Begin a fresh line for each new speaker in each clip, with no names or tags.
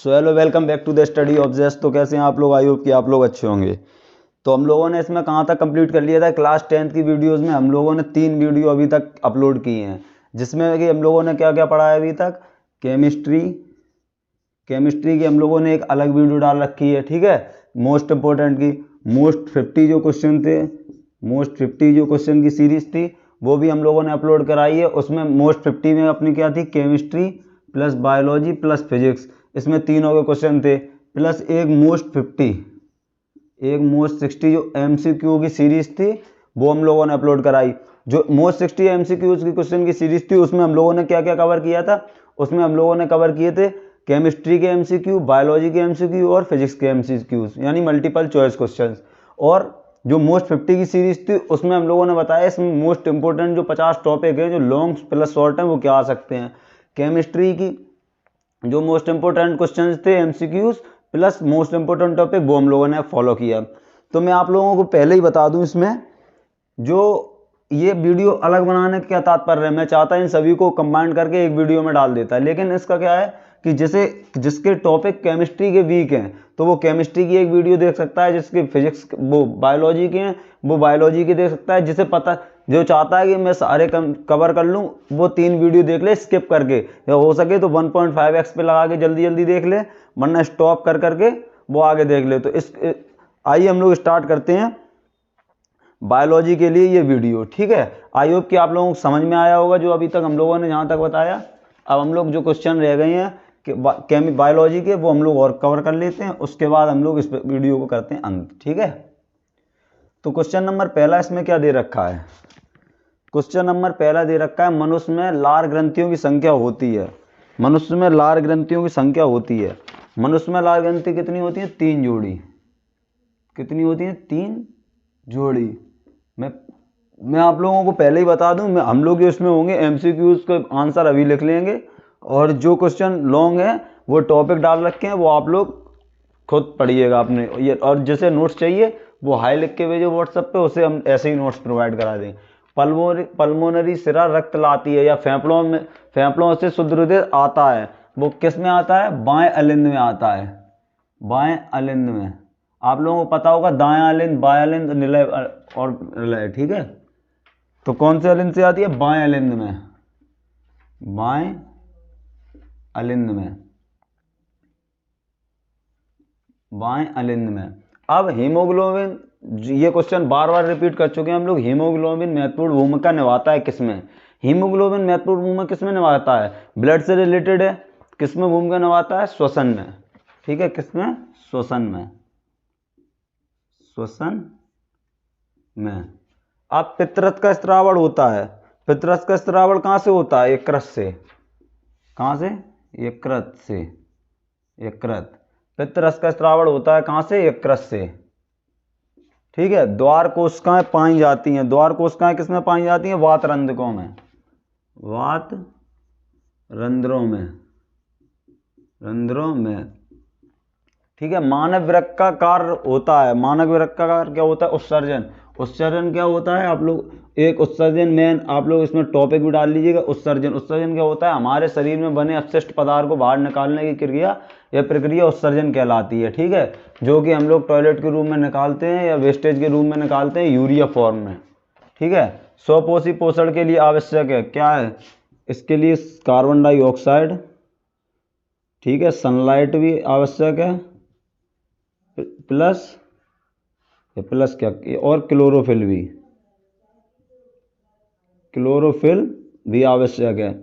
So hello, welcome back to the study of Jess. तो कैसे हैं आप लोग? आई होप कि आप लोग अच्छे होंगे। तो हम लोगों ने इसमें कहाँ तक कंप्लीट कर लिया था? क्लास 10th की वीडियोस में हम लोगों ने 3 वीडियो अभी तक अपलोड किए हैं, जिसमें कि हम लोगों ने क्या क्या पढ़ा है अभी तक। केमिस्ट्री की हम लोगों ने एक अलग वीडियो डाल रखी है, ठीक है। मोस्ट इंपॉर्टेंट की मोस्ट 50 जो क्वेश्चन थे, मोस्ट 50 जो क्वेश्चन की सीरीज थी, वो भी हम लोगों ने अपलोड कराई है। उसमें मोस्ट 50 में अपनी क्या थी? Chemistry plus biology plus physics, इसमें तीनों के क्वेश्चन थे, प्लस एक मोस्ट 60 जो MCQ की सीरीज थी, वो हम लोगों ने अपलोड कराई। जो मोस्ट 60 MCQ की क्वेश्चन की सीरीज थी, उसमें हम लोगों ने क्या क्या कवर किया था? उसमें हम लोगों ने कवर किए थे केमिस्ट्री के MCQ, बायोलॉजी के MCQ और फिजिक्स के MCQ, यानी मल्टीपल चॉइस क्वेश्चंस। और जो मोस्ट 50 की सीरीज थी, उसमें हम लोगों ने बताया इसमें मोस्ट इंपोर्टेंट जो 50 टॉपिक हैं, जो लॉन्ग प्लस शॉर्ट हैं, वो क्या आ सकते हैं। केमिस्ट्री की जो मोस्ट इंपोर्टेंट क्वेश्चंस थे MCQs plus most important topic, वो हम लोगों ने फॉलो किया। तो मैं आप लोगों को पहले ही बता दूं, इसमें जो ये वीडियो अलग बनाने का क्या तात्पर्य है, मैं चाहता इन सभी को कंबाइन करके एक वीडियो में डाल देता है। लेकिन इसका क्या है कि जिसके टॉपिक केमिस्ट्री के वीक हैं, तो वो केमिस्ट्री की एक वीडियो देख सकता है। जिसके फिजिक्स वो बायोलॉजी के हैं, वो बायोलॉजी की देख सकता है। जिसे पता, जो चाहता है कि मैं सारे कवर कर लूँ, वो 3 वीडियो देख ले स्किप करके, या हो सके तो 1.5x पे लगा के जल्दी जल्दी देख ले, वरना स्टॉप कर करके वो आगे देख ले। तो आइए हम लोग स्टार्ट करते हैं बायोलॉजी के लिए ये वीडियो, ठीक है। आई होप कि आप लोगों को समझ में आया होगा जो अभी तक हम लोगों ने जहाँ तक बताया। अब हम लोग जो क्वेश्चन रह गए हैं कि बायोलॉजी के, वो हम लोग और कवर कर लेते हैं। उसके बाद हम लोग इस वीडियो को करते हैं अंत, ठीक है। तो क्वेश्चन नंबर पहला इसमें क्या दे रखा है? क्वेश्चन नंबर पहला दे रखा है, मनुष्य में लार ग्रंथियों की संख्या होती है। मनुष्य में लार ग्रंथियों की संख्या होती है। मनुष्य में लार ग्रंथि कितनी होती है? 3 जोड़ी। कितनी होती है? 3 जोड़ी। मैं आप लोगों को पहले ही बता दूं, हम लोग जो इसमें होंगे MCQs का आंसर अभी लिख लेंगे, और जो क्वेश्चन लॉन्ग है वो टॉपिक डाल रखे हैं, वो आप लोग खुद पढ़िएगा अपने ये। और जिसे नोट्स चाहिए वो हाई लिख के भेजो व्हाट्सएप पे, उसे हम ऐसे ही नोट्स प्रोवाइड करा दें। पल्मोनरी सिरा रक्त लाती है, या फेफड़ों से शुद्ध रुधिर आता है, वो किस में आता है? बाएं अलिंद में आता है। बाएं अलिंद में। आप लोगों को पता होगा दायां अलिंद, बाएं अलिंद, निलय और निलय, ठीक है। तो कौन से अलिंद से आती है? बाएं अलिंद में। बाएं अलिंद में। बाएं अलिंद में। अब हीमोग्लोबिन, ये क्वेश्चन बार बार रिपीट कर चुके हैं हम लोग। हीमोग्लोबिन महत्वपूर्ण भूमिका निभाता है किसमें? हीमोग्लोबिन महत्वपूर्ण भूमिका किसमें निभाता है? ब्लड से रिलेटेड है। किसमें भूमिका निभाता है? श्वसन में, ठीक है। किसमें? श्वसन में। श्वसन में। अब पितरस का स्त्रावण होता है। पितरस का स्त्रावण कहाँ से होता है? यकृत से। कहाँ से? यकृत से। यकृत। पितरस का स्त्रावण होता है कहाँ से? यकृत से, ठीक है। द्वार कोशिकाएं पाई जाती हैं। द्वार कोशिकाएं किसमें पाई जाती हैं? वात रंध्रों में। वात रंध्रों में। रंध्रों में, ठीक है। मानव वृक्क का कार्य होता है। मानव वृक्क का कार्य क्या होता है? उत्सर्जन। उत्सर्जन क्या होता है? आप लोग एक उत्सर्जन मेन, आप लोग इसमें टॉपिक भी डाल लीजिएगा। उत्सर्जन। उत्सर्जन क्या होता है? हमारे शरीर में बने अपशिष्ट पदार्थ को बाहर निकालने की क्रिया, यह प्रक्रिया उत्सर्जन कहलाती है, ठीक है। जो कि हम लोग टॉयलेट के रूम में निकालते हैं, या वेस्टेज के रूम में निकालते हैं, यूरिया फॉर्म में, ठीक है। स्वपोषी पोषण के लिए आवश्यक है, क्या है इसके लिए? कार्बन डाइऑक्साइड, ठीक है। सनलाइट भी आवश्यक है, प्लस क्या, और क्लोरोफिल भी। क्लोरोफिल भी आवश्यक है,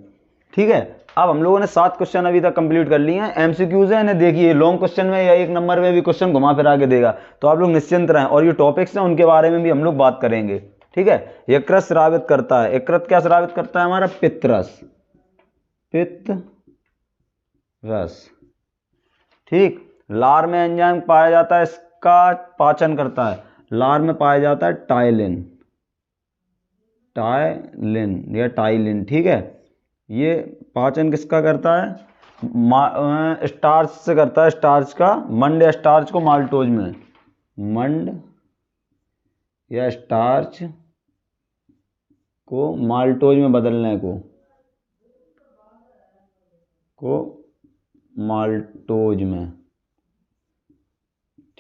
ठीक है। अब हम लोगों ने 7 क्वेश्चन अभी तक कंप्लीट कर लिए हैं। MCQs हैं, इन्हें देखिए। लॉन्ग क्वेश्चन में या 1 नंबर में भी क्वेश्चन घुमा फिरा के देगा, तो आप लोग निश्चिंत रहें। और ये टॉपिक्स हैं, उनके बारे में भी हम लोग बात करेंगे, ठीक है। यकृत स्रावित करता है। यकृत क्या स्रावित करता है? हमारा पित्तरस। पित्त रस, ठीक। लार में एंजाइम पाया जाता है, इसका पाचन करता है। लार में पाया जाता है टाइलिन। टाइलिन या टाइलिन, ठीक है। ये पाचन किसका करता है? स्टार्च से करता है। स्टार्च का, मंड या स्टार्च को माल्टोज में। मंड या स्टार्च को माल्टोज में बदलने को माल्टोज में।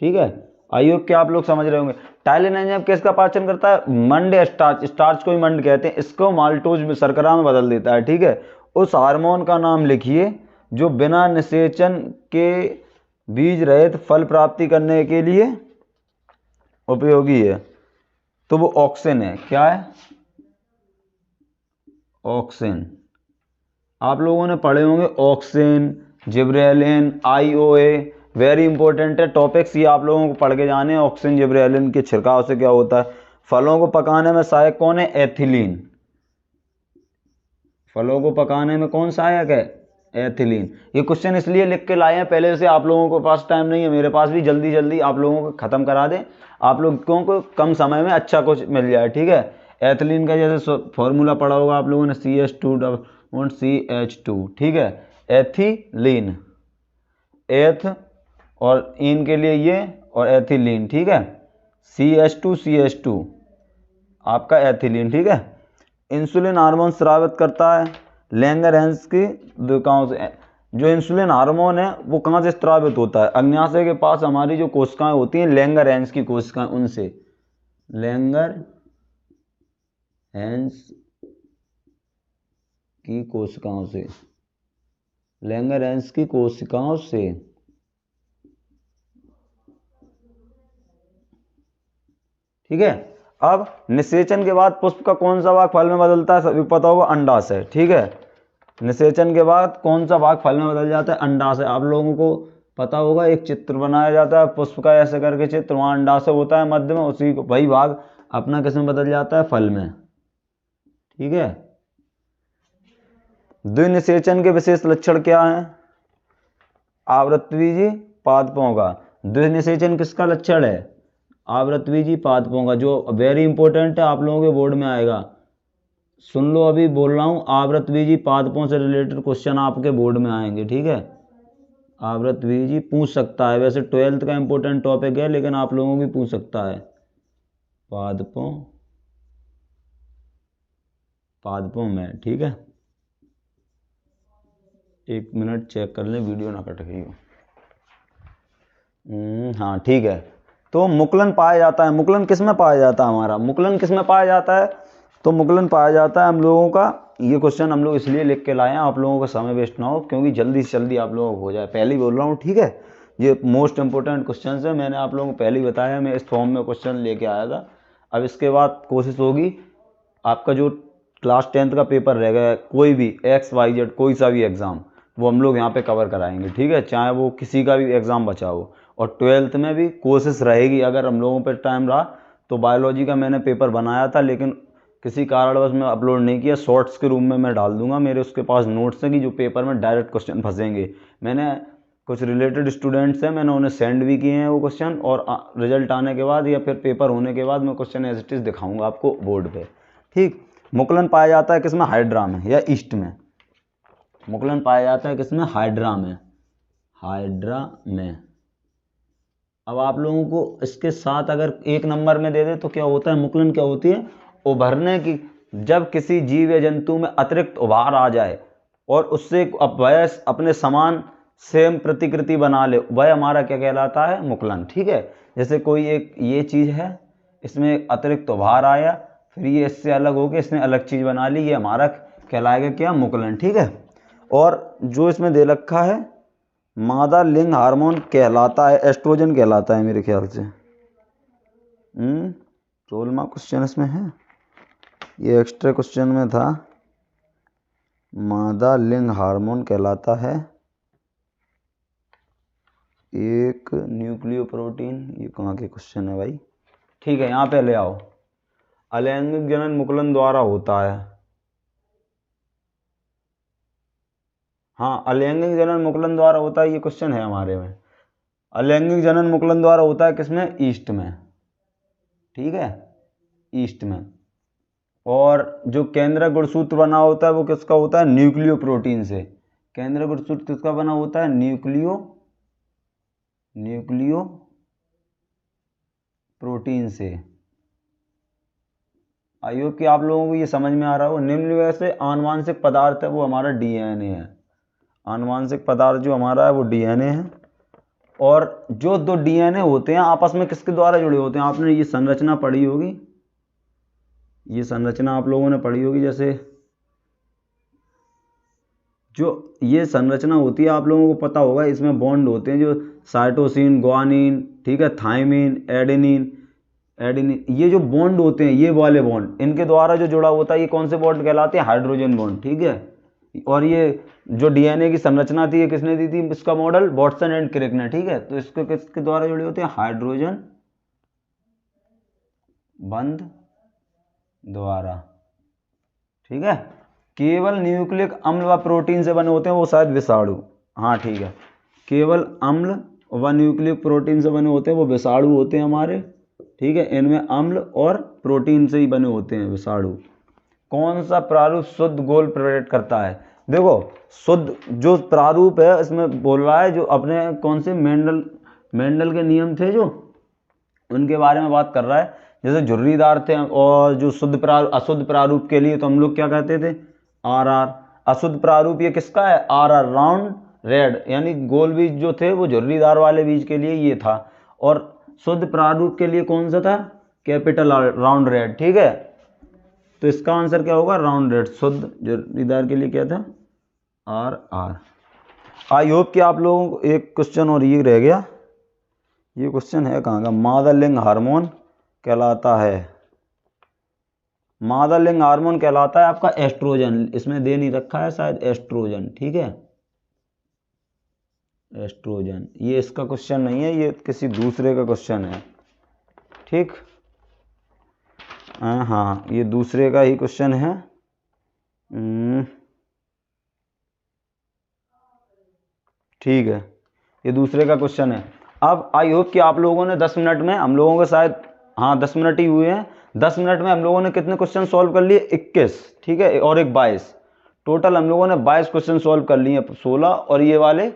ठीक है, आई होप कि आप लोग समझ रहे होंगे। टाइलिन एंजाइम किसका पाचन करता है? मंड स्टार्च, स्टार्च को ही मंड कहते हैं, इसको माल्टोज में, शर्करा में बदल देता है। ठीक है, उस हार्मोन का नाम लिखिए जो बिना निषेचन के बीज रहित फल प्राप्ति करने के लिए उपयोगी है, तो वो ऑक्सिन है। क्या है? ऑक्सिन। आप लोगों ने पढ़े होंगे auxin, gibberellin, IOA, very important है टॉपिक्स, ये आप लोगों को पढ़ के जाने हैं। ऑक्सिन जिब्रेलिन के छिड़काव से क्या होता है? फलों को पकाने में सहायक कौन है? एथिलीन। फलों को पकाने में कौन सहायक है? एथिलीन। ये क्वेश्चन इसलिए लिख के लाए हैं पहले से, आप लोगों के पास टाइम नहीं है, मेरे पास भी, जल्दी जल्दी आप लोगों को खत्म करा दें, आप लोगों को कम समय में अच्छा कुछ मिल जाए। ठीक है, एथिलीन का जैसे फॉर्मूला पढ़ा होगा आप लोगों ने, CH2CH2। ठीक है, एथिलीन, एथ और इन के लिए ये, और एथिलीन। ठीक है, CH2CH2 आपका एथिलीन। ठीक है, इंसुलिन हार्मोन स्रावित करता है लैंगरहैंस की कोशिकाओं से। जो इंसुलिन हार्मोन है वो कहाँ से स्रावित होता है? अग्न्याशय के पास हमारी जो कोशिकाएं होती हैं लैंगरहैंस की कोशिकाएं, उनसे, लैंगरहैंस की कोशिकाओं से, लैंगरहैंस की कोशिकाओं से। ठीक है, अब निषेचन के बाद पुष्प का कौन सा भाग फल में बदलता है? सभी पता होगा, अंडाशय। ठीक है, निषेचन के बाद कौन सा भाग फल में बदल जाता है? अंडाशय। आप लोगों को पता होगा, एक चित्र बनाया जाता है पुष्प का ऐसे करके चित्र, वहाँ अंडाशय होता है मध्य में, उसी को वही भाग अपना किस में बदल जाता है? फल में। ठीक है, द्विनिषेचन के विशेष लक्षण क्या हैं? आवृतबीजी पादपों का। द्विनिषेचन किसका लक्षण है? आवृतबीजी पादपों का, जो वेरी इंपॉर्टेंट है, आप लोगों के बोर्ड में आएगा। सुन लो, अभी बोल रहा हूँ, आवृतबीजी पादपों से रिलेटेड क्वेश्चन आपके बोर्ड में आएंगे। ठीक है, आवृतबीजी पूछ सकता है, वैसे 12th का इंपॉर्टेंट टॉपिक है, लेकिन आप लोगों को पूछ सकता है। पादपों, पादपों में। ठीक है, एक मिनट चेक कर लें, वीडियो ना कट गई हो। हाँ ठीक है, तो मुकुलन पाया जाता है। मुकुलन किस में पाया जाता है? हमारा मुकुलन किस में पाया जाता है? तो मुकुलन पाया जाता है हम लोगों का, ये क्वेश्चन हम लोग इसलिए लिख के लाए हैं, आप लोगों का समय वेस्ट ना हो, क्योंकि जल्दी से जल्दी आप लोगों को हो जाए, पहले ही बोल रहा हूँ। ठीक है, ये मोस्ट इंपोर्टेंट क्वेश्चन है, मैंने आप लोगों को पहले ही बताया, मैं इस फॉर्म में क्वेश्चन लेके आया था। अब इसके बाद कोशिश होगी, आपका जो क्लास 10th का पेपर रहेगा, कोई भी XYZ कोई सा भी एग्ज़ाम, वो हम लोग यहाँ पे कवर कराएंगे। ठीक है, चाहे वो किसी का भी एग्ज़ाम बचा हो। और 12th में भी कोशिश रहेगी, अगर हम लोगों पर टाइम रहा तो बायोलॉजी का मैंने पेपर बनाया था, लेकिन किसी कारणवश मैं अपलोड नहीं किया, शॉर्ट्स के रूम में मैं डाल दूंगा, मेरे उसके पास नोट्स हैं कि जो पेपर में डायरेक्ट क्वेश्चन फंसेंगे। मैंने कुछ रिलेटेड स्टूडेंट्स हैं, मैंने उन्हें सेंड भी किए हैं वो क्वेश्चन, और रिजल्ट आने के बाद या फिर पेपर होने के बाद मैं क्वेश्चन एज इट इज दिखाऊंगा आपको बोर्ड पे। ठीक, मुकुलन पाया जाता है किसमें? हाइड्रा में या ईस्ट में। मुकुलन पाया जाता है किसमें? हाइड्रा में, हाइड्रा में। अब आप लोगों को इसके साथ अगर एक नंबर में दे दे तो क्या होता है? मुकुलन क्या होती है? उभरने की, जब किसी जीव या जंतु में अतिरिक्त उभार आ जाए और उससे वह अपने समान सेम प्रतिकृति बना ले, वह हमारा क्या कहलाता है? मुकुलन। ठीक है, जैसे कोई एक ये चीज है, इसमें अतिरिक्त उभार आया, फिर ये इससे अलग हो गया, इसने अलग चीज बना ली, ये हमारा कहलाएगा क्या? मुकुलन। ठीक है, और जो इसमें दे रखा है मादा लिंग हार्मोन कहलाता है, एस्ट्रोजन कहलाता है मेरे ख्याल से। 12 मार्क क्वेश्चन इसमें है, ये एक्स्ट्रा क्वेश्चन में था। मादा लिंग हार्मोन कहलाता है एक न्यूक्लियो प्रोटीन। ये कहाँ के क्वेश्चन है भाई? ठीक है, यहाँ पे ले आओ। अलैंगिक जनन मुकुलन द्वारा होता है। हाँ, अलैंगिक जनन मुकुलन द्वारा होता है, ये क्वेश्चन है हमारे में। अलैंगिक जनन मुकुलन द्वारा होता है किसमें? ईस्ट में। ठीक है, ईस्ट में। और जो केंद्रक गुणसूत्र बना होता है वो किसका होता है? न्यूक्लियो प्रोटीन से। केंद्रक गुणसूत्र किसका बना होता है? न्यूक्लियो प्रोटीन से। आई होप कि आप लोगों को ये समझ में आ रहा हो। निम्न में से आनुवांशिक पदार्थ है वो हमारा DNA है। आनुवांशिक पदार्थ जो हमारा है वो डीएनए है। और जो दो डीएनए होते हैं आपस में किसके द्वारा जुड़े होते हैं? आपने ये संरचना पढ़ी होगी, ये संरचना आप लोगों ने पढ़ी होगी। जैसे जो ये संरचना होती है आप लोगों को पता होगा, इसमें बॉन्ड होते हैं जो साइटोसिन, ग्वानिन, ठीक है, थाइमिन, एडेनिन, ये जो बॉन्ड होते हैं, ये वाले बॉन्ड, इनके द्वारा जो जुड़ा होता है ये कौन से बॉन्ड कहलाते हैं? हाइड्रोजन बॉन्ड, ठीक है। और ये जो डीएनए की संरचना थी ये किसने दी थी? इसका मॉडल वाटसन एंड क्रिक ने, ठीक है। तो इसको किसके द्वारा जुड़े होते हैं? हाइड्रोजन बंध द्वारा, ठीक है। केवल न्यूक्लिक अम्ल व प्रोटीन से बने होते हैं वो शायद विषाणु, हाँ ठीक है, केवल अम्ल व न्यूक्लिक प्रोटीन से बने होते हैं वो विषाणु होते हैं हमारे, ठीक है। इनमें अम्ल और प्रोटीन से ही बने होते हैं विषाणु। कौन सा प्रारूप शुद्ध गोल प्रेरित करता है? देखो शुद्ध जो प्रारूप है इसमें बोल रहा है जो अपने कौन से मेंडल के नियम थे जो उनके बारे में बात कर रहा है। जैसे झुर्रीदार थे, और जो शुद्ध प्रारूप, अशुद्ध प्रारूप के लिए तो हम लोग क्या कहते थे? आर। अशुद्ध प्रारूप ये किसका है? आर, राउंड रेड, यानी गोल बीज जो थे वो झुर्रीदार वाले बीज के लिए ये था। और शुद्ध प्रारूप के लिए कौन सा था? कैपिटल आर, राउंड रेड, ठीक है। तो इसका आंसर क्या होगा? Round red. शुद्ध झुर्रीदार के लिए क्या था? आर। आई होप कि आप लोगों को एक क्वेश्चन और ये रह गया, ये क्वेश्चन है कहाँ का? मादा लिंग हार्मोन कहलाता है, मादा लिंग हार्मोन कहलाता है आपका एस्ट्रोजन। इसमें दे नहीं रखा है शायद, एस्ट्रोजन, ठीक है, एस्ट्रोजन। ये इसका क्वेश्चन नहीं है, ये किसी दूसरे का क्वेश्चन है, ठीक। हाँ ये दूसरे का ही क्वेश्चन है। ठीक है, ये दूसरे का क्वेश्चन है। अब आई होप कि आप लोगों ने 10 मिनट में, हम लोगों के शायद, हाँ 10 मिनट ही हुए हैं, 10 मिनट में हम लोगों ने कितने क्वेश्चन सॉल्व कर लिए? 21, ठीक है, और एक 22, टोटल हम लोगों ने 22 क्वेश्चन सॉल्व कर लिए। 16 और ये वाले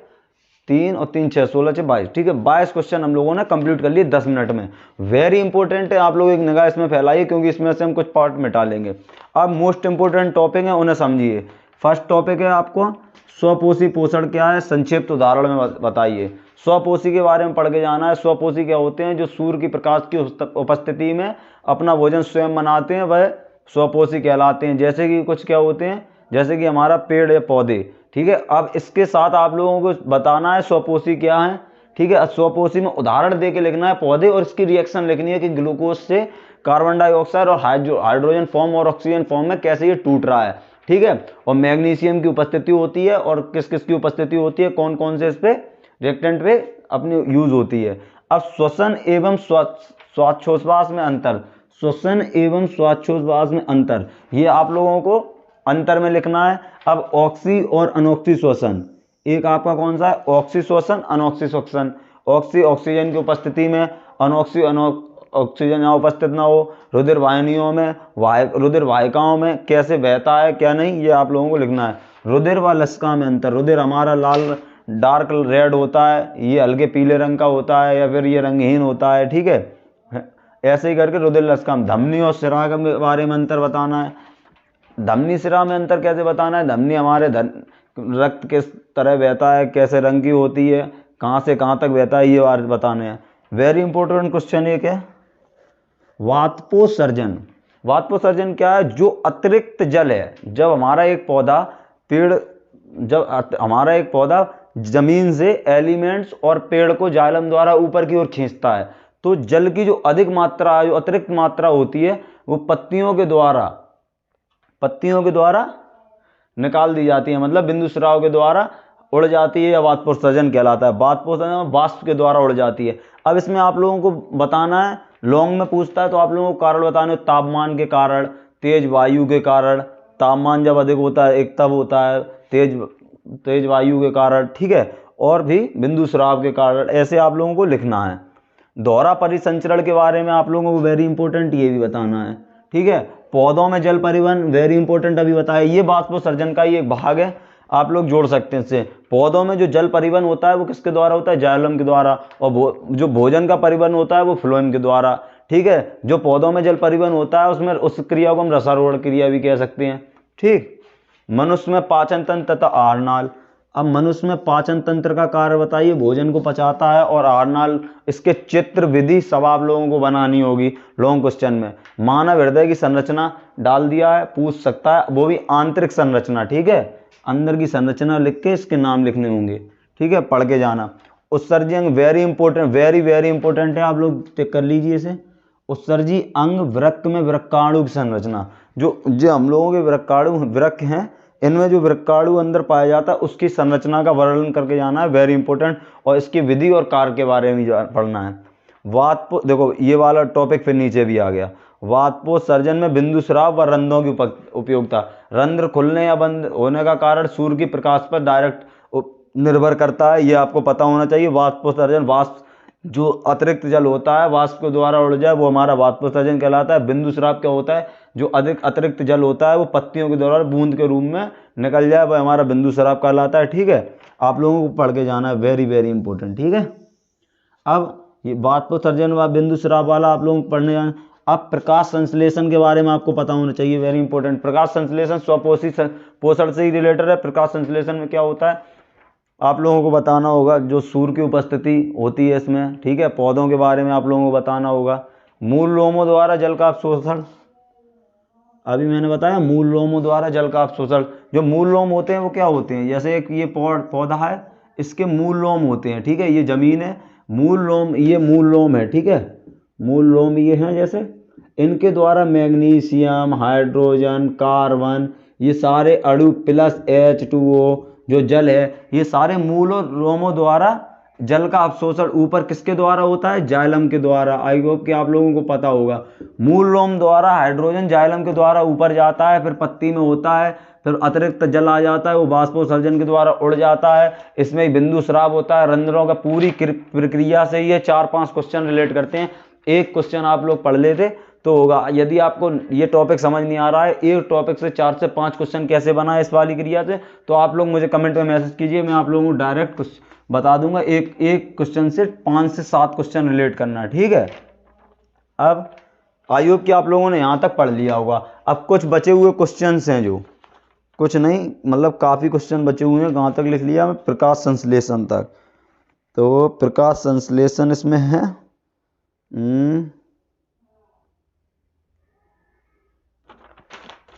3 और 3 6, 16 से 22, ठीक है। 22 क्वेश्चन हम लोगों ने कंप्लीट कर लिए 10 मिनट में। वेरी इंपॉर्टेंट है, आप लोग एक निगाह इसमें फैलाइए क्योंकि इसमें से हम कुछ पार्ट मिटा लेंगे। अब मोस्ट इंपॉर्टेंट टॉपिक है, उन्हें समझिए। फर्स्ट टॉपिक है आपको स्वपोषी पोषण क्या है, संक्षिप्त उदाहरण में बताइए। स्वपोषी के बारे में पढ़ के जाना है। स्वपोषी क्या होते हैं? जो सूर्य की प्रकाश की उपस्थिति में अपना भोजन स्वयं बनाते हैं, वह स्वपोषी कहलाते हैं। जैसे कि कुछ क्या होते हैं, जैसे कि हमारा पेड़ या पौधे, ठीक है। अब इसके साथ आप लोगों को बताना है स्वपोषी क्या है, ठीक है। स्वपोषी में उदाहरण दे के लिखना है पौधे, और इसकी रिएक्शन लिखनी है कि ग्लूकोज से कार्बन डाइऑक्साइड और हाइड्रोजन फॉर्म और ऑक्सीजन फॉर्म में कैसे ये टूट रहा है, ठीक है। और मैग्नीशियम की उपस्थिति होती है, और किस किस की उपस्थिति होती है, कौन कौन से इस पे रिएक्टेंट पे अपनी यूज होती है। अब श्वसन एवं श्वासोच्छ्वास में अंतर, श्वसन एवं श्वासोच्छ्वास में अंतर, ये आप लोगों को अंतर में लिखना है। अब ऑक्सी और अनॉक्सी श्वसन, एक आपका कौन सा है? ऑक्सी श्वसन, अनॉक्सी श्वसन। ऑक्सी ऑक्सीजन की उपस्थिति में, अनॉक्सी ऑक्सीजन यहाँ उपस्थित ना हो। रुधिर वाहिनियों में, रुधिर वाहिकाओं में कैसे बहता है क्या नहीं, ये आप लोगों को लिखना है। रुधिर व लसिका में अंतर, रुधिर हमारा लाल डार्क रेड होता है, ये हल्के पीले रंग का होता है, या फिर ये रंगहीन होता है, ठीक है। ऐसे ही करके रुधिर लसिका में। धमनी और शिरा के बारे में अंतर बताना है। धमनी शिरा में अंतर कैसे बताना है? धमनी हमारे रक्त किस तरह बहता है, कैसे रंग की होती है, कहाँ से कहाँ तक बहता है, ये बात बताने हैं। वेरी इंपॉर्टेंट क्वेश्चन एक है वाष्पोत्सर्जन। वाष्पोत्सर्जन क्या है? जो अतिरिक्त जल है, जब हमारा एक पौधा जमीन से एलिमेंट्स और पेड़ को जाइलम द्वारा ऊपर की ओर खींचता है, तो जल की जो अधिक मात्रा, जो अतिरिक्त मात्रा होती है, वो पत्तियों के द्वारा निकाल दी जाती है, मतलब बिंदु स्राव के द्वारा उड़ जाती है, या वाष्पोत्सर्जन कहलाता है। वाष्पोत्सर्जन वाष्प के द्वारा उड़ जाती है। अब इसमें आप लोगों को बताना है, लॉन्ग में पूछता है तो आप लोगों को कारण बताने, तापमान के कारण, तेज वायु के कारण, तापमान जब अधिक होता है एक तब होता है, तेज वायु के कारण, ठीक है, और भी बिंदु स्राव के कारण, ऐसे आप लोगों को लिखना है। दोहरा परिसंचरण के बारे में आप लोगों को वेरी इंपॉर्टेंट ये भी बताना है, ठीक है। पौधों में जल परिवहन वेरी इंपॉर्टेंट अभी बताया, ये वाष्पोत्सर्जन का ही एक भाग है, आप लोग जोड़ सकते हैं इससे। पौधों में जो जल परिवहन होता है वो किसके द्वारा होता है? जाइलम के द्वारा। और जो भोजन का परिवहन होता है वो फ्लोएम के द्वारा, ठीक है। जो पौधों में जल परिवहन होता है उसमें उस क्रिया को हम रसारोहण क्रिया भी कह सकते हैं, ठीक। मनुष्य में पाचन तंत्र तथा आहार नाल, अब मनुष्य में पाचन तंत्र का कार्य बताइए। भोजन को पचाता है और आहारनाल, इसके चित्र विधि सब आप लोगों को बनानी होगी लॉन्ग क्वेश्चन में। मानव हृदय की संरचना डाल दिया है, पूछ सकता है, वो भी आंतरिक संरचना, ठीक है। अंदर की संरचना लिख के इसके नाम लिखने होंगे, ठीक है, पढ़ के जाना। उत्सर्जी अंग very important, very very important है, आप लोग चेक कर लीजिए इसे। उत्सर्जी अंग वृक्क में वृक्काणु की संरचना, जो हम लोगों के वृक्क हैं, इनमें जो वृक्काणु अंदर पाया जाता है उसकी संरचना का वर्णन करके जाना है, वेरी इंपॉर्टेंट। और इसकी विधि और कार्य के बारे में पढ़ना है। वातपोष, देखो ये वाला टॉपिक फिर नीचे भी आ गया। वातपोष सर्जन में बिंदु स्राव व रंध्रों की उपयोगिता। रंध्र खुलने या बंद होने का कारण सूर्य की प्रकाश पर डायरेक्ट निर्भर करता है, ये आपको पता होना चाहिए। वाष्पोत्सर्जन सर्जन, वाष्प जो अतिरिक्त जल होता है वाष्प के द्वारा उड़ जाए वो हमारा वाष्पोत्सर्जन कहलाता है। बिंदु स्राव क्या होता है, जो अधिक अतिरिक्त जल होता है वो पत्तियों के द्वारा बूंद के रूप में निकल जाए, वह हमारा बिंदु स्राव कहलाता है, ठीक है। आप लोगों को पढ़ के जाना है, वेरी वेरी इंपॉर्टेंट, ठीक है। अब ये वाष्पोत्सर्जन व बिंदु स्राव वाला आप लोगों को पढ़ने जाना। अब प्रकाश संश्लेषण के बारे में आपको पता होना चाहिए, वेरी इंपॉर्टेंट। प्रकाश संश्लेषण स्वपोषी पोषण से ही रिलेटेड है। प्रकाश संश्लेषण में क्या होता है आप लोगों को बताना होगा, जो सूर्य की उपस्थिति होती है इसमें, ठीक है। पौधों के बारे में आप लोगों को बताना होगा। मूल लोमों द्वारा जल का अवशोषण, अभी मैंने बताया मूल लोमों द्वारा जल का अवशोषण। जो मूल लोम होते हैं वो क्या होते हैं, जैसे एक ये पौधा है, इसके मूल लोम होते हैं, ठीक है। ये जमीन है, मूल लोम, ये मूल लोम है, ठीक है। मूल लोम ये हैं, जैसे इनके द्वारा मैग्नीशियम, हाइड्रोजन, कार्बन, ये सारे अणु प्लस H2O जो जल है, ये सारे मूल और लोमों द्वारा जल का अवशोषण ऊपर किसके द्वारा होता है, जाइलम के द्वारा। आई होप कि आप लोगों को पता होगा। मूल लोम द्वारा हाइड्रोजन जाइलम के द्वारा ऊपर जाता है, फिर पत्ती में होता है, फिर अतिरिक्त जल आ जाता है, वो वाष्पोत्सर्जन के द्वारा उड़ जाता है। इसमें बिंदु स्राव होता है। रंध्रों का पूरी प्रक्रिया से ये 4-5 क्वेश्चन रिलेट करते हैं। एक क्वेश्चन आप लोग पढ़ लेते तो होगा। यदि आपको ये टॉपिक समझ नहीं आ रहा है, एक टॉपिक से 4 से 5 क्वेश्चन कैसे बनाए इस वाली क्रिया से, तो आप लोग मुझे कमेंट में मैसेज कीजिए, मैं आप लोगों को डायरेक्ट कुछ बता दूंगा। एक एक क्वेश्चन से 5 से 7 क्वेश्चन रिलेट करना है, ठीक है। अब आई होप कि आप लोगों ने यहाँ तक पढ़ लिया होगा। अब कुछ बचे हुए क्वेश्चन हैं, जो कुछ नहीं मतलब काफ़ी क्वेश्चन बचे हुए हैं। कहाँ तक लिख लिया मैं, प्रकाश संश्लेषण तक। तो प्रकाश संश्लेषण इसमें है,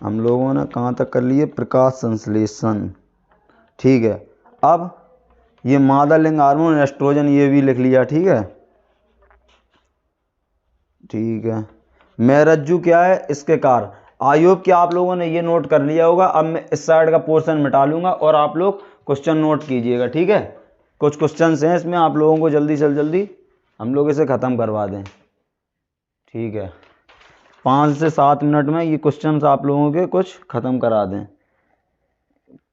हम लोगों ने कहाँ तक कर लिए, प्रकाश संश्लेषण, ठीक है। अब ये मादा लिंग हार्मोन एस्ट्रोजन ये भी लिख लिया, ठीक है, ठीक है। मेरज्जु क्या है, इसके कार्य। आई होप कि आप लोगों ने ये नोट कर लिया होगा। अब मैं इस साइड का पोर्शन मिटा लूंगा और आप लोग क्वेश्चन नोट कीजिएगा, ठीक है। कुछ क्वेश्चन हैं इसमें, आप लोगों को जल्दी से जल्दी हम लोग इसे ख़त्म करवा दें, ठीक है। 5 से 7 मिनट में ये क्वेश्चन आप लोगों के कुछ ख़त्म करा दें।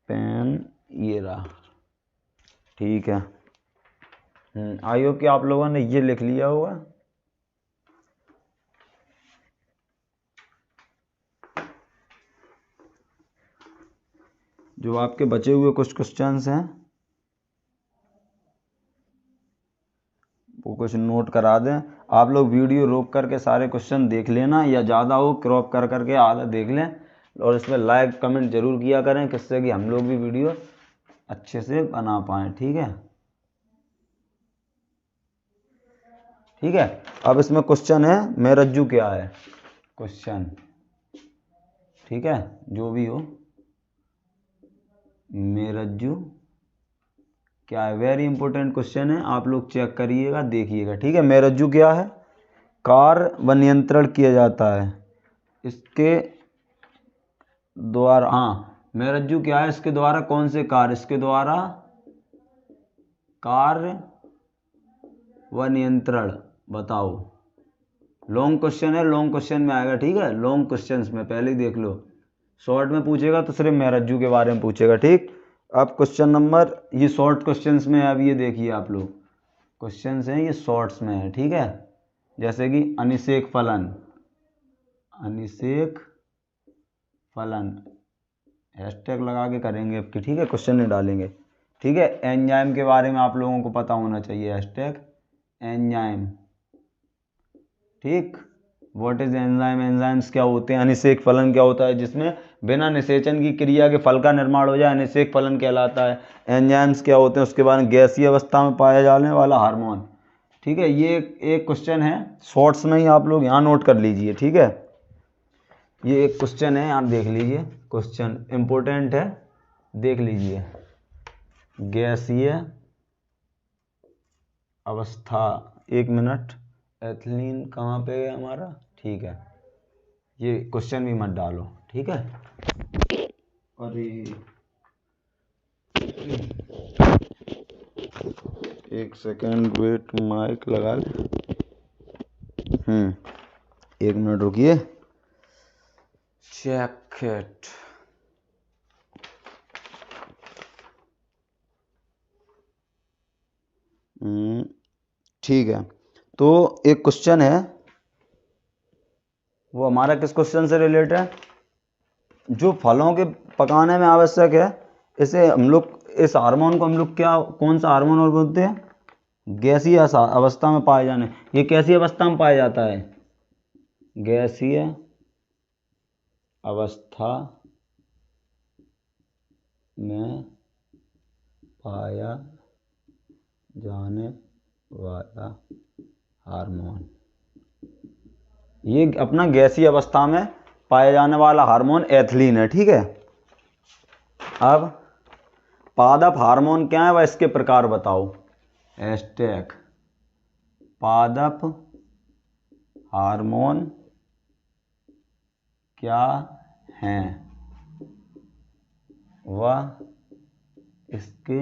पेन ये रहा, ठीक है। आई होप कि आप लोगों ने ये लिख लिया होगा। जो आपके बचे हुए कुछ क्वेश्चंस हैं वो कुछ नोट करा दें। आप लोग वीडियो रोक करके सारे क्वेश्चन देख लेना, या ज़्यादा हो क्रॉप कर करके आधा देख लें, और इसमें लाइक कमेंट जरूर किया करें, किससे कि हम लोग भी वीडियो अच्छे से बना पाएँ, ठीक है, ठीक है। अब इसमें क्वेश्चन है, मेरज्जु क्या है, क्वेश्चन, ठीक है, जो भी हो, मेरज्जु क्या है, वेरी इंपॉर्टेंट क्वेश्चन है, आप लोग चेक करिएगा, देखिएगा, ठीक है। मेरज्जु क्या है, कार्य व नियंत्रण किया जाता है इसके द्वारा। हाँ, मेरज्जु क्या है, इसके द्वारा कौन से कार्य, इसके द्वारा कार्य व नियंत्रण बताओ। लॉन्ग क्वेश्चन है, लॉन्ग क्वेश्चन में आएगा, ठीक है। लॉन्ग क्वेश्चंस में पहले ही देख लो, शॉर्ट में पूछेगा तो सिर्फ मेरज्जु के बारे में पूछेगा, ठीक। अब क्वेश्चन नंबर, ये शॉर्ट क्वेश्चंस में है, अब ये देखिए आप लोग, क्वेश्चंस हैं ये शॉर्ट्स में है, ठीक है। जैसे कि अनिषेक फलन, अनिषेक फलन हैशटैग लगा के करेंगे आपके, ठीक है, क्वेश्चन नहीं डालेंगे, ठीक है। एंजाइम के बारे में आप लोगों को पता होना चाहिए, हैशटैग एंजाइम, ठीक। व्हाट इज एंजाइम, एंजाइम्स क्या होते हैं, अनिषेक फलन क्या होता है, जिसमें बिना निषेचन की क्रिया के फल का निर्माण हो जाए, निषेक फलन कहलाता है। एंजाइम्स क्या होते हैं, उसके बाद गैसीय अवस्था में पाया जाने वाला हार्मोन। ठीक है, ये एक क्वेश्चन है, शॉर्ट्स में ही आप लोग यहाँ नोट कर लीजिए। ठीक है, ये एक क्वेश्चन है, यहाँ देख लीजिए, क्वेश्चन इंपॉर्टेंट है, देख लीजिए। गैसीय अवस्था, 1 मिनट, एथिलीन कहाँ पे है हमारा? ठीक है, ये क्वेश्चन भी मत डालो। ठीक है, अरे 1 सेकेंड वेट, माइक लगा ले। 1 मिनट रुकिए, चेक इट। ठीक है, तो एक क्वेश्चन है, वो हमारा किस क्वेश्चन से रिलेटेड है? जो फलों के पकाने में आवश्यक है, इसे हम लोग, इस हार्मोन को हम लोग क्या, कौन सा हार्मोन और बोलते हैं? गैसीय अवस्था में पाए जाने। ये कैसी अवस्था में पाया जाता है? गैसीय अवस्था में पाया जाने वाला हार्मोन, ये अपना गैसीय अवस्था में पाया जाने वाला हार्मोन एथिलीन है। ठीक है, अब पादप हार्मोन क्या है, वह इसके प्रकार बताओ। हैशटैग पादप हार्मोन क्या हैं, वह इसके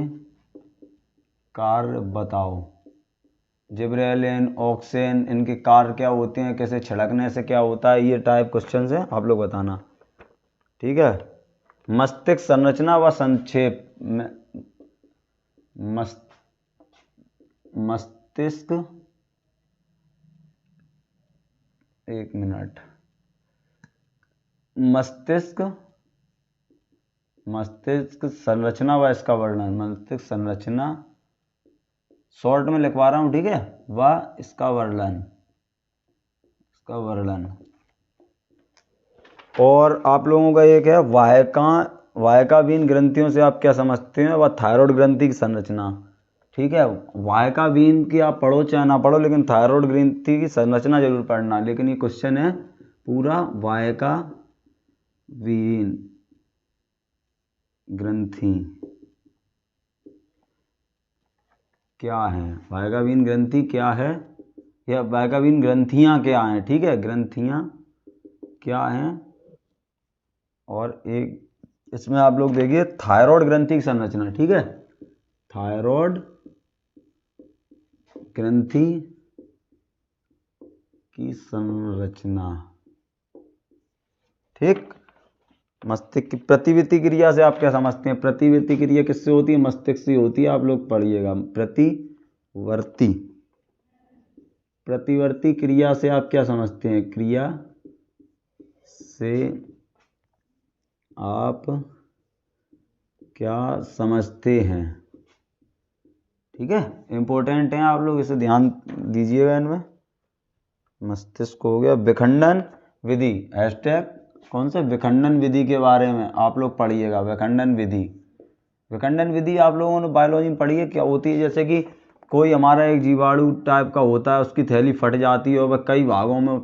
कार्य बताओ। जिब्रेलिन, ऑक्सिन, इनके कार्य क्या होते हैं, कैसे छिड़कने से क्या होता है, ये टाइप क्वेश्चन है, आप लोग बताना। ठीक है, मस्तिष्क संरचना व संक्षेप में, मस्तिष्क, 1 मिनट, मस्तिष्क संरचना व इसका वर्णन, मस्तिष्क संरचना शॉर्ट में लिखवा रहा हूँ। ठीक है, व इसका वर्णन, और आप लोगों का एक है वायकावीन ग्रंथियों से आप क्या समझते हैं, वह थायराइड ग्रंथि की संरचना। ठीक है, वायकावीन की आप पढ़ो चाहे ना पढ़ो, लेकिन थायराइड ग्रंथि की संरचना जरूर पढ़ना। लेकिन ये क्वेश्चन है पूरा, वायकावीन ग्रंथि क्या है, वायकावीन ग्रंथि क्या है, या वायकावीन ग्रंथियां क्या हैं। ठीक है, ग्रंथियां क्या हैं, और एक इसमें आप लोग देखिए थायराइड ग्रंथि की संरचना। ठीक है, थायराइड ग्रंथि की संरचना। ठीक, मस्तिष्क की प्रतिवर्ती क्रिया से आप क्या समझते हैं? प्रतिवर्ती क्रिया किससे होती है? मस्तिष्क से होती है, आप लोग पढ़िएगा। प्रतिवर्ती क्रिया से आप क्या समझते हैं? क्रिया से आप क्या समझते हैं? ठीक है, इंपॉर्टेंट है, आप लोग इसे ध्यान दीजिएगा इनमें। मस्तिष्क हो गया। विखंडन विधि, हैशटैग कौन सा? विखंडन विधि के बारे में आप लोग पढ़िएगा। विखंडन विधि आप लोगों ने बायोलॉजी में पढ़ी है, क्या होती है? जैसे कि कोई हमारा एक जीवाणु टाइप का होता है, उसकी थैली फट जाती है और वह कई भागों में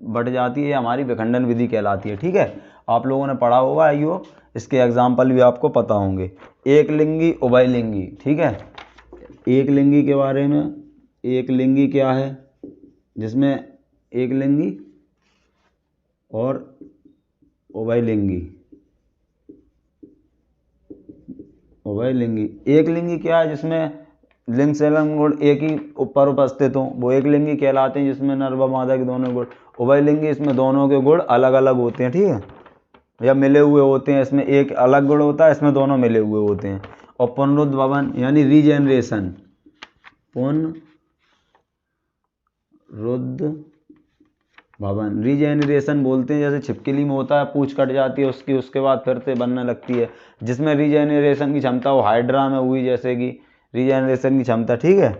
बट जाती है, हमारी विखंडन विधि कहलाती है। ठीक है, आप लोगों ने पढ़ा होगा, आइयो इसके एग्जाम्पल भी आपको पता होंगे। एक लिंगी, उभयलिंगी। ठीक है, एक लिंगी के बारे में, एक लिंगी क्या है, जिसमें एक लिंगी और उभयलिंगी। एक लिंगी क्या है? जिसमें लिंग से लिंग गुण एक ही ऊपर उपस्थित हो, वो एक लिंगी कहलाते हैं, जिसमें नर व मादा के दोनों गुण। उभयलिंगी, इसमें दोनों के गुण अलग अलग होते हैं। ठीक है, या मिले हुए होते हैं, इसमें एक अलग गुण होता है, इसमें दोनों मिले हुए होते हैं। और पुनरुद्भवन यानी रीजेनरेशन, पुनरुद्भवन रीजेनरेशन बोलते हैं। जैसे छिपकली में होता है, पूंछ कट जाती है उसकी, उसके बाद फिर से बनने लगती है, जिसमें रीजेनरेशन की क्षमता वो हाइड्रा में हुई, जैसे कि रीजेनरेशन की क्षमता। ठीक है,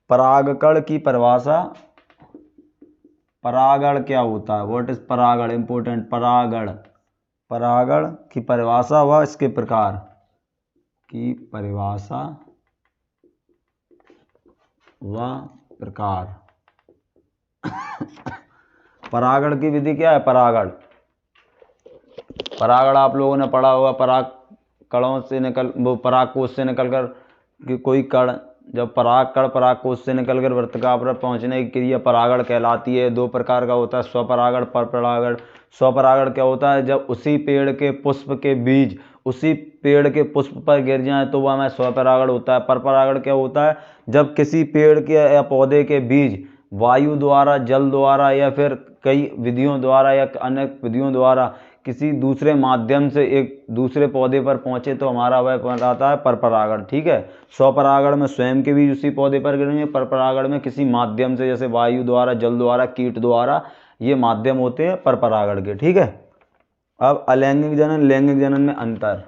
परागकण की परिभाषा, परागण क्या होता है? व्हाट इज परागण? इंपॉर्टेंट, परागण परागण की परिभाषा व इसके प्रकार की परिभाषा व प्रकार। परागण की विधि क्या है? परागण आप लोगों ने पढ़ा होगा, पराग कणों से पराग कोश से निकलकर कि कोई कण, जब पराग कोश से निकलकर वर्तिका पर पहुंचने की क्रिया परागण कहलाती है। दो प्रकार का होता है, स्वपरागण, परपरागण। स्वपरागण क्या होता है? जब उसी पेड़ के पुष्प के बीज उसी पेड़ के पुष्प पर गिर जाए तो वह हमें स्वपरागण होता है। परपरागण क्या होता है? जब किसी पेड़ के या पौधे के बीज वायु द्वारा, जल द्वारा या फिर कई विधियों द्वारा या अनेक विधियों द्वारा किसी दूसरे माध्यम से एक दूसरे पौधे पर पहुंचे तो हमारा वह कहलाता है परपरागण। ठीक है। स्वपरागण में स्वयं के बीज उसी पौधे पर गिरेंगे, परपरागण में किसी माध्यम से, जैसे वायु द्वारा, जल द्वारा, कीट द्वारा, ये माध्यम होते हैं परपरागण के। ठीक है। अब अलैंगिक जनन, लैंगिक जनन में अंतर।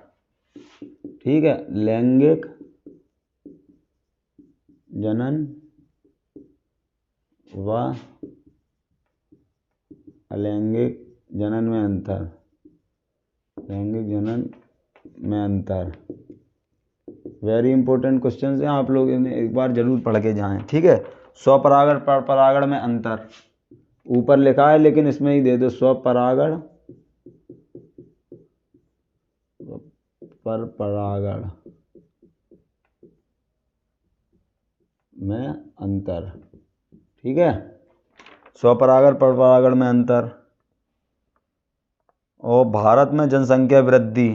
ठीक है। लैंगिक जनन व अलैंगिक जनन में अंतर। लैंगिक जनन में अंतर वेरी इंपॉर्टेंट क्वेश्चन है, आप लोग इन्हें एक बार जरूर पढ़ के जाएं। ठीक है। स्वपरागण परपरागण में अंतर ऊपर लिखा है, लेकिन इसमें ही दे दो, स्वपरागण परपरागण में अंतर। ठीक है। स्वपरागण परपरागण में अंतर। और भारत में जनसंख्या वृद्धि,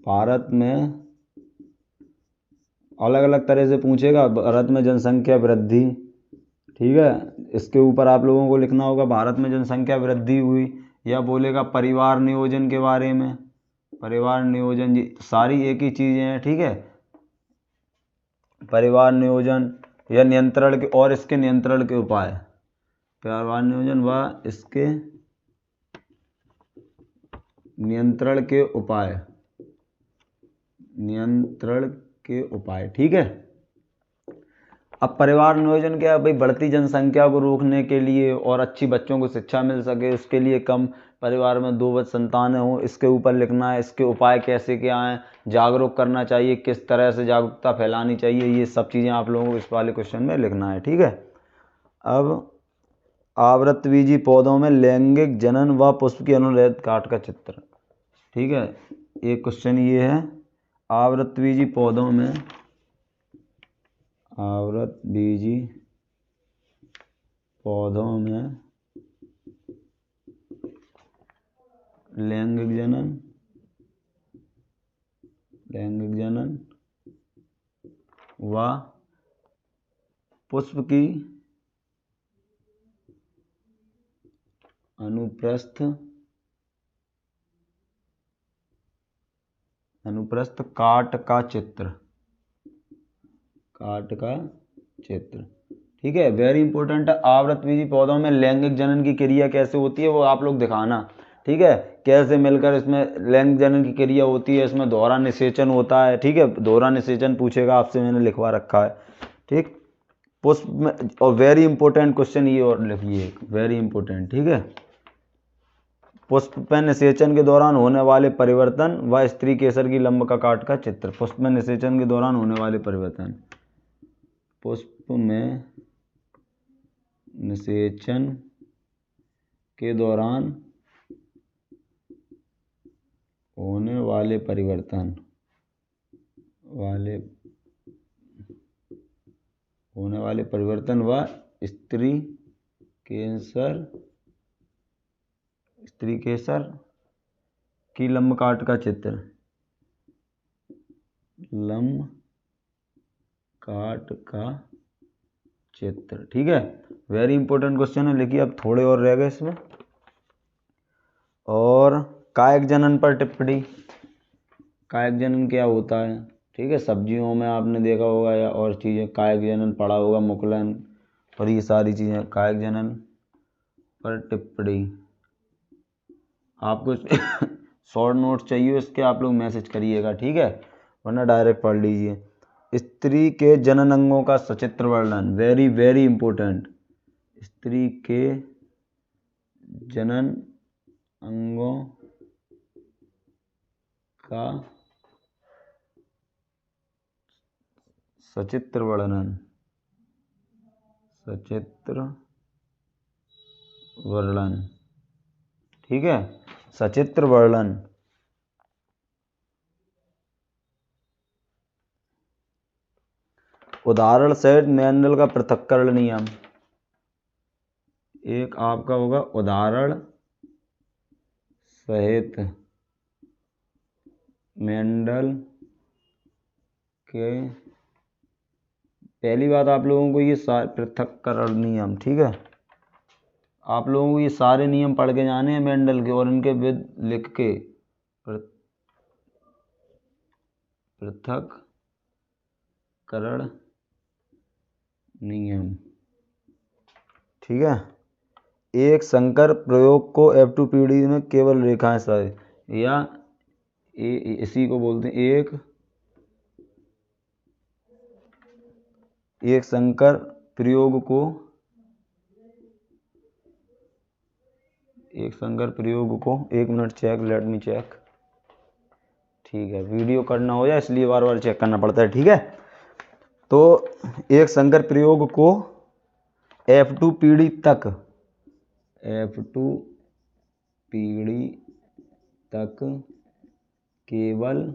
भारत में अलग अलग तरह से पूछेगा। भारत में जनसंख्या वृद्धि, ठीक है, इसके ऊपर आप लोगों को लिखना होगा भारत में जनसंख्या वृद्धि हुई, या बोलेगा परिवार नियोजन के बारे में। परिवार नियोजन, जी सारी एक ही चीजें हैं। ठीक है। परिवार नियोजन या नियंत्रण के, और इसके नियंत्रण के उपाय। परिवार नियोजन व इसके नियंत्रण के उपाय। नियंत्रण के उपाय। ठीक है। अब परिवार नियोजन क्या है भाई? बढ़ती जनसंख्या को रोकने के लिए और अच्छी बच्चों को शिक्षा मिल सके, उसके लिए कम परिवार में 2 संतानें हों, इसके ऊपर लिखना है। इसके उपाय कैसे क्या हैं, जागरूक करना चाहिए, किस तरह से जागरूकता फैलानी चाहिए, ये सब चीज़ें आप लोगों को इस वाले क्वेश्चन में लिखना है। ठीक है। अब आवृतबीजी पौधों में लैंगिक जनन व पुष्प की अनुदैर्ध्य काट का चित्र। ठीक है। एक क्वेश्चन ये है, आवृतबीजी पौधों में, आवृतबीजी पौधों में लैंगिक जनन व पुष्प की अनुप्रस्थ काट का चित्र। ठीक है। वेरी इंपॉर्टेंट है। आवृतबीजी पौधों में लैंगिक जनन की क्रिया कैसे होती है वो आप लोग दिखाना। ठीक है। कैसे मिलकर इसमें लैंगिक जनन की क्रिया होती है, इसमें दोहरा निषेचन होता है। ठीक है। दोहरा निषेचन पूछेगा आपसे, मैंने लिखवा रखा है। ठीक। पुष्प में, और वेरी इंपॉर्टेंट क्वेश्चन ये और लिखिए, वेरी इंपॉर्टेंट। ठीक है। पुष्प में निषेचन के दौरान होने वाले परिवर्तन व स्त्री केसर की लंब का काट का चित्र। पुष्प में निषेचन के दौरान होने वाले परिवर्तन। पुष्प में निषेचन के दौरान होने वाले परिवर्तन व स्त्री केसर की लंब काट का चित्र। लंब काट का चित्र। ठीक है। वेरी इंपॉर्टेंट क्वेश्चन है, लेकिन अब थोड़े और रह गए इसमें। और कायक जनन पर टिप्पणी। कायक जनन क्या होता है? ठीक है। सब्जियों में आपने देखा होगा, या और चीज़ें, कायक जनन पढ़ा होगा, मुकुलन और ये सारी चीज़ें। कायक जनन पर टिप्पणी आपको शॉर्ट नोट्स चाहिए इसके, आप लोग मैसेज करिएगा। ठीक है। वरना डायरेक्ट पढ़ लीजिए। स्त्री के जनन अंगों का सचित्र वर्णन। Very very important. स्त्री के जनन अंगों का सचित्र वर्णन, सचित्र वर्णन, ठीक है, सचित्र वर्णन। उदाहरण सहित मेंडल का पृथक्करण नियम, एक आपका होगा उदाहरण सहित मेंडल के, पहली बात आप लोगों को ये पृथक्करण नियम, ठीक है, आप लोगों को ये सारे नियम पढ़ के जाने हैं मेंडल के और इनके विध लिख के, पृथक्करण नियम, ठीक है। एक संकर प्रयोग को F2 पीढ़ी में केवल रेखाएं सही, या इसी को बोलते हैं एक संकर प्रयोग को, एक minute check, let me check, ठीक है, वीडियो करना हो जाए इसलिए बार बार चेक करना पड़ता है, ठीक है। तो एक संकर प्रयोग को F2 पीढ़ी तक, F2 पीढ़ी तक केवल,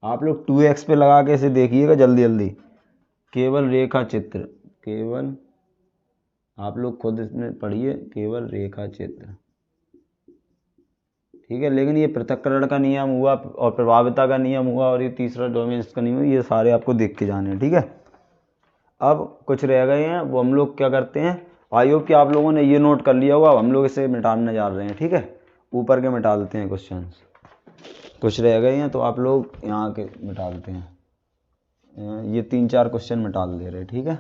आप लोग 2x पे लगा के इसे देखिएगा जल्दी जल्दी, केवल रेखा चित्र, केवल आप लोग खुद इसमें पढ़िए, केवल रेखा चित्र, ठीक है। लेकिन ये पृथक्करण का नियम हुआ और प्रभाविता का नियम हुआ और ये तीसरा डोमेन्स का नियम हुआ, ये सारे आपको देख के जाने हैं, ठीक है। अब कुछ रह गए हैं, वो हम लोग क्या करते हैं, आई होप कि आप लोगों ने ये नोट कर लिया होगा, हम लोग इसे मिटाने जा रहे हैं, ठीक है। ऊपर के मिटा देते हैं क्वेश्चन, कुछ रह गए हैं तो आप लोग यहाँ के मिटा देते हैं, ये 3-4 क्वेश्चन मिटा दे रहे, ठीक है।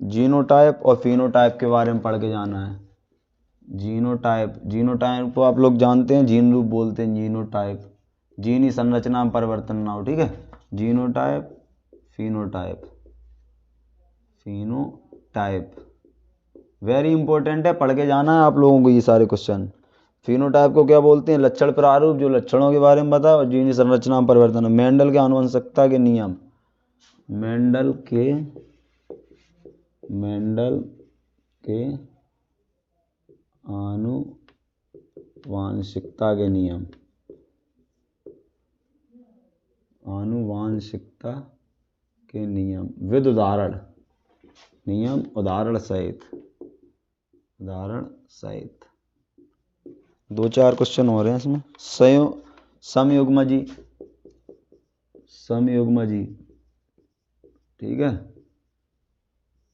जीनोटाइप और फिनोटाइप के बारे में पढ़ के जाना है। जीनोटाइप तो आप लोग जानते हैं, जीन रूप बोलते हैं जीनोटाइप, जीनी संरचना में परिवर्तन ना हो, ठीक है। जीनोटाइप, फिनोटाइप वेरी इंपॉर्टेंट है, पढ़ के जाना है आप लोगों को ये सारे क्वेश्चन। फिनोटाइप को क्या बोलते हैं, लक्षण प्रारूप, जो लक्षणों के बारे में बता, और जीनी संरचना में परिवर्तन, मेंडल के आनुवंशिकता के नियम, मेंडल के आनुवांशिकता के नियम, आनुवांशिकता के नियम विद उदाहरण, नियम उदाहरण सहित, 2-4 क्वेश्चन हो रहे हैं इसमें। समयुग्मजी, ठीक है,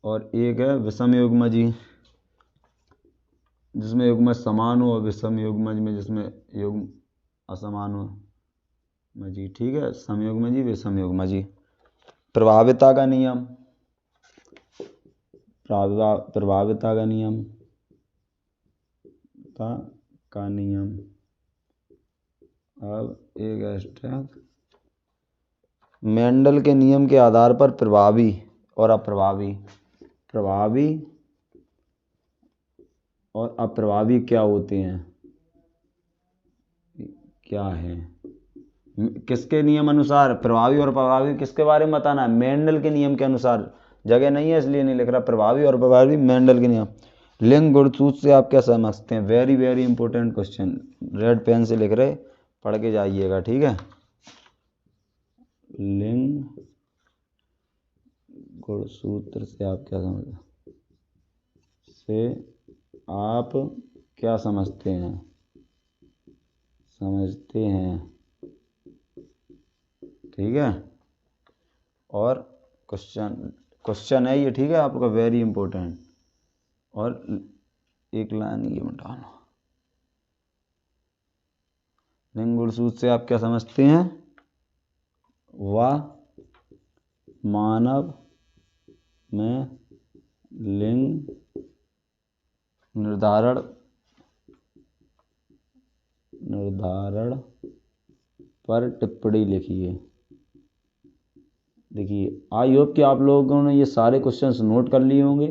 और एक है विषम युग्मजी, जिसमें युग्मज समान हो, और विषम युग्मज में जिसमें युग्म असमान हो मजी, ठीक है, समयुग्मजी, विषम युग्मजी। प्रभाविता का नियम, प्रभाविता का नियम, अब एक हैशटैग, मेंडल के नियम के आधार पर प्रभावी और अप्रभावी, प्रभावी और अप्रभावी क्या होते हैं, क्या है, किसके नियम अनुसार प्रभावी और अप्रभावी, किसके बारे में बताना है, मेंडल के नियम के अनुसार, जगह नहीं है इसलिए नहीं लिख रहा, प्रभावी और अप्रभावी मेंडल के नियम। लिंग गुणसूत्र से आप क्या समझते हैं, very very important question, red pen से लिख रहे, पढ़ के जाइएगा, ठीक है। लिंग गुणसूत्र से आप क्या समझते हैं, ठीक है। और क्वेश्चन है ये, ठीक है, आपका वेरी इंपॉर्टेंट। और एक लाइन ये मिटाना, लिंग गुणसूत्र से आप क्या समझते हैं, वह मानव में लिंग निर्धारण पर टिप्पणी लिखिए। देखिए, आई होप कि आप लोगों ने ये सारे क्वेश्चंस नोट कर लिए होंगे।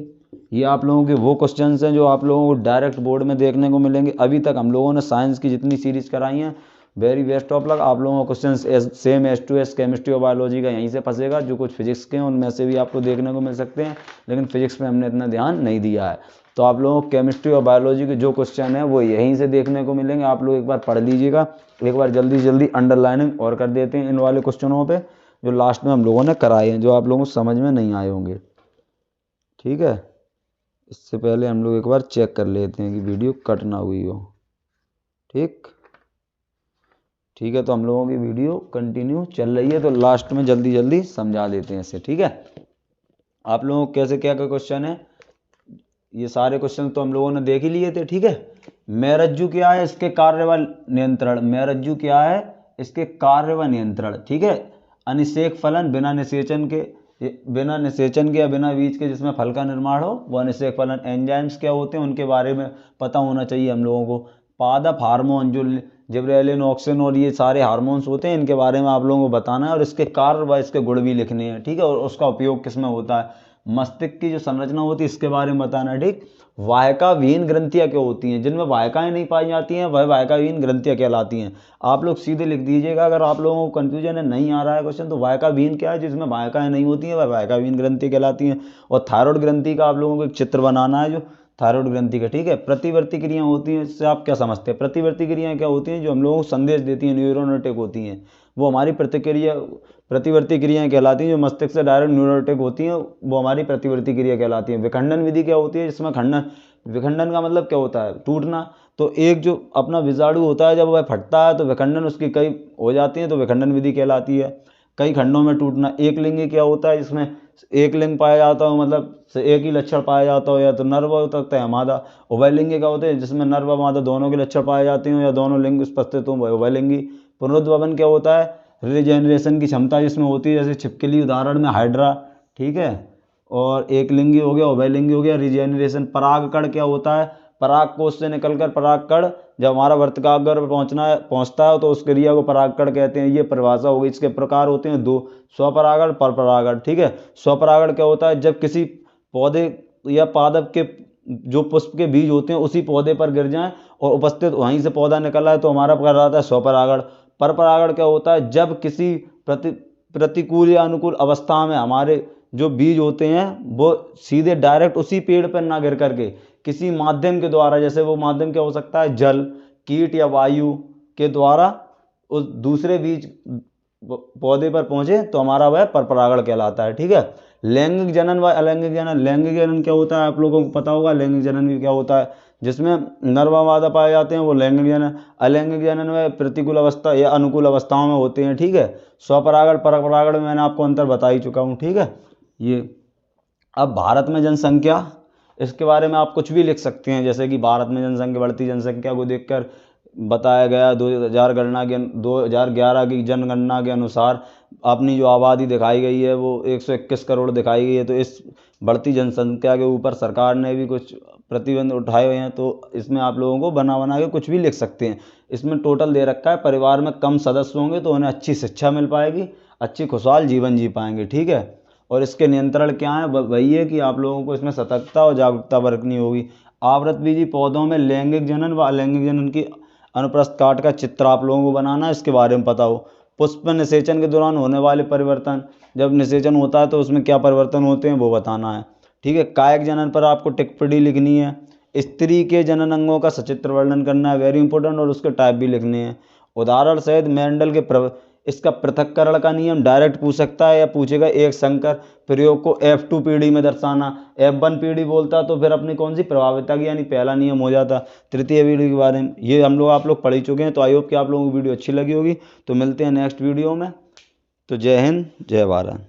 ये आप लोगों के वो क्वेश्चंस हैं जो आप लोगों को डायरेक्ट बोर्ड में देखने को मिलेंगे। अभी तक हम लोगों ने साइंस की जितनी सीरीज कराई हैं, वेरी बेस्ट ऑफ लक। आप लोगों को क्वेश्चन सेम S2S केमिस्ट्री और बायोलॉजी का यहीं से फंसेगा। जो कुछ फिजिक्स के हैं उनमें से भी आपको देखने को मिल सकते हैं, लेकिन फिजिक्स में हमने इतना ध्यान नहीं दिया है। तो आप लोगों को केमिस्ट्री और बायोलॉजी के जो क्वेश्चन है वो यहीं से देखने को मिलेंगे। आप लोग एक बार पढ़ लीजिएगा। एक बार जल्दी जल्दी अंडरलाइनिंग और कर देते हैं इन वाले क्वेश्चनों पे जो लास्ट में हम लोगों ने कराए हैं, जो आप लोगों को समझ में नहीं आए होंगे। ठीक है, इससे पहले हम लोग एक बार चेक कर लेते हैं कि वीडियो कट ना हुई हो। ठीक है, तो हम लोगों की वीडियो कंटिन्यू चल रही है, तो लास्ट में जल्दी जल्दी समझा देते हैं इसे। ठीक है, आप लोगों को कैसे क्या क्या क्वेश्चन है, ये सारे क्वेश्चन तो हम लोगों ने देख ही लिए थे। ठीक है, मेरज्जु क्या है, इसके कार्य व नियंत्रण। मेरज्जु क्या है, इसके कार्य व नियंत्रण। ठीक है, अनिषेक फलन बिना निषेचन के या बिना बीज के जिसमें फल का निर्माण हो वो अनिषेक फलन। एंजाइम्स क्या होते हैं उनके बारे में पता होना चाहिए हम लोगों को। पादप हार्मोन जो जिबरेलिन, ऑक्सिन और ये सारे हार्मोन्स होते हैं, इनके बारे में आप लोगों को बताना है और इसके कार्य व इसके गुण भी लिखने हैं। ठीक है, और उसका उपयोग किसमें होता है। मस्तिष्क की जो संरचना होती है इसके बारे में बताना है। ठीक, वाहिकाविहीन ग्रंथियां क्या होती हैं, जिनमें वाहिकाएं नहीं पाई जाती हैं वह वाहिकाविहीन ग्रंथियां कहलाती हैं। आप लोग सीधे लिख दीजिएगा, अगर आप लोगों को कंफ्यूजन है, नहीं आ रहा है क्वेश्चन, तो वाहिकाविहीन क्या है, जिसमें वाहिकाएं नहीं होती हैं वह वाहिकाविहीन ग्रंथि कहलाती हैं। और थायराइड ग्रंथि का आप लोगों को एक चित्र बनाना है, जो थायराइड ग्रंथि का। ठीक है, प्रतिवर्ती क्रियाएं होती हैं, इससे आप क्या समझते हैं। प्रतिवर्ती क्रियाएं क्या होती हैं, जो हम लोगों को संदेश देती हैं, न्यूरोनेटिक होती हैं, वो हमारी प्रतिवर्ती क्रियाएं कहलाती हैं। जो मस्तिष्क से डायरेक्ट न्यूरोनेटिक होती हैं वो हमारी प्रतिवर्ती क्रिया कहलाती हैं। विखंडन विधि क्या होती है, जिसमें विखंडन का मतलब क्या होता है, टूटना। तो एक जो अपना विजाणु होता है, जब वह फटता है तो विखंडन उसकी कई हो जाती है, तो विखंडन विधि कहलाती है। कई खंडों में टूटना। एक लिंगी क्या होता है, जिसमें एक लिंग पाया जाता हो, मतलब एक ही लक्षण पाया जाता हो, या तो नर हो सकता है मादा। उभयलिंगी क्या होते हैं, जिसमें नर व मादा दोनों के लक्षण पाए जाते हैं, या दोनों लिंग उपस्थित हो, उभयलिंगी। पुनरुद्भवन क्या होता है, रिजेनरेशन की क्षमता जिसमें होती है, जैसे छिपकली उदाहरण में हाइड्रा। ठीक है, और एक लिंगी हो गया, उभयलिंगी हो गया। रिजेनरेशन। परागकण क्या होता है, पराग कोष से निकलकर परागकण जब हमारा वर्तिकाग्र पर पहुंचता है तो उस क्रिया को परागकण कहते हैं। ये परिभाषा हो गई। इसके प्रकार होते हैं दो, स्वपरागण, परपरागण। ठीक है, स्वपरागण क्या होता है, जब किसी पौधे या पादप के जो पुष्प के बीज होते हैं उसी पौधे पर गिर जाएं और उपस्थित वहीं से पौधा निकला है तो हमारा कहलाता है स्वपरागण। परपरागण क्या होता है, जब किसी प्रतिकूल या अनुकूल अवस्था में हमारे जो बीज होते हैं वो सीधे डायरेक्ट उसी पेड़ पर ना गिर करके किसी माध्यम के द्वारा, जैसे वो माध्यम क्या हो सकता है, जल, कीट या वायु के द्वारा उस दूसरे बीज पौधे पर पहुंचे तो हमारा वह परपरागण कहलाता है। ठीक है, लैंगिक जनन व अलैंगिक जनन। लैंगिक जनन क्या होता है, आप लोगों को पता होगा। लैंगिक जनन भी क्या होता है, जिसमें नर व मादा पाए जाते हैं, वो लैंगिक जनन। अलैंगिक जनन में प्रतिकूल अवस्था या अनुकूल अवस्थाओं में होते हैं। ठीक है, स्वपरागण परपरागण में मैंने आपको अंतर बता ही चुका हूँ। ठीक है, ये अब भारत में जनसंख्या, इसके बारे में आप कुछ भी लिख सकते हैं, जैसे कि भारत में जनसंख्या, बढ़ती जनसंख्या को देखकर बताया गया 2011 की जनगणना के अनुसार अपनी जो आबादी दिखाई गई है वो 121 करोड़ दिखाई गई है। तो इस बढ़ती जनसंख्या के ऊपर सरकार ने भी कुछ प्रतिबंध उठाए हुए हैं, तो इसमें आप लोगों को बना के कुछ भी लिख सकते हैं। इसमें टोटल दे रखा है, परिवार में कम सदस्य होंगे तो उन्हें अच्छी शिक्षा मिल पाएगी, अच्छी खुशहाल जीवन जी पाएंगे। ठीक है, और इसके नियंत्रण क्या है, वही है कि आप लोगों को इसमें सतर्कता और जागरूकता बरतनी होगी। आवृतबीजी पौधों में लैंगिक जनन व अलैंगिक जनन की अनुप्रस्थ काट का चित्र आप लोगों को बनाना है, इसके बारे में पता हो। पुष्प निषेचन के दौरान होने वाले परिवर्तन, जब निषेचन होता है तो उसमें क्या परिवर्तन होते हैं वो बताना है। ठीक है, कायिक जनन पर आपको टिप्पणी लिखनी है। स्त्री के जनन अंगों का सचित्र वर्णन करना है, वेरी इंपॉर्टेंट, और उसके टाइप भी लिखने हैं। उदाहरण सहित मेंडल के इसका पृथक्करण का नियम डायरेक्ट पूछ सकता है, या पूछेगा एक संकर प्रयोग को F2 पीढ़ी में दर्शाना, F1 पीढ़ी बोलता तो फिर अपनी कौन सी प्रभाविता की, यानी पहला नियम हो जाता तृतीय पीढ़ी के बारे में। ये आप लोग पढ़ ही चुके हैं। तो आई होप कि आप लोगों को वीडियो अच्छी लगी होगी। तो मिलते हैं नेक्स्ट वीडियो में। तो जय हिंद, जय भारत।